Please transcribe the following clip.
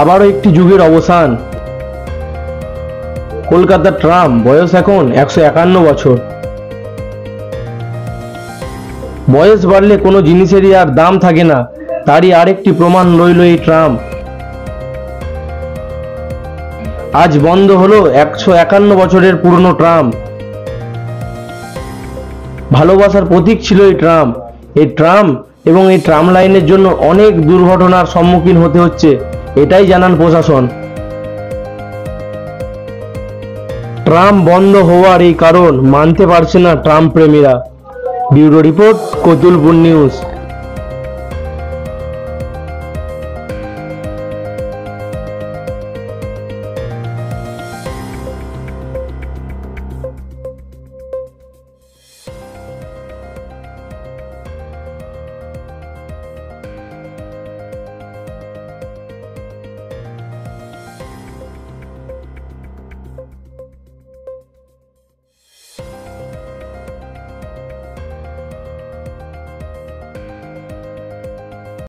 আবারও একটি যুগের অবসান। কলকাতার ট্রাম বয়স এখন 151 বছর। বয়স বাড়লে কোনো জিনিসেরই আর দাম থাকে না, তারই আরেকটি প্রমাণ রইল এই ট্রাম। আজ বন্ধ হলো 151 বছরের পুরনো ট্রাম। ভালোবাসার প্রতীক ছিল এই ট্রাম। এই ট্রাম এবং এই ট্রাম লাইনের জন্য অনেক দুর্ঘটনার সম্মুখীন হতে হচ্ছে, এটাই জানান প্রশাসন। ট্রাম বন্ধ হওয়ার এই কারণ মানতে পারছে না ট্রাম প্রেমীরা। Bureau report, Kotulpur news.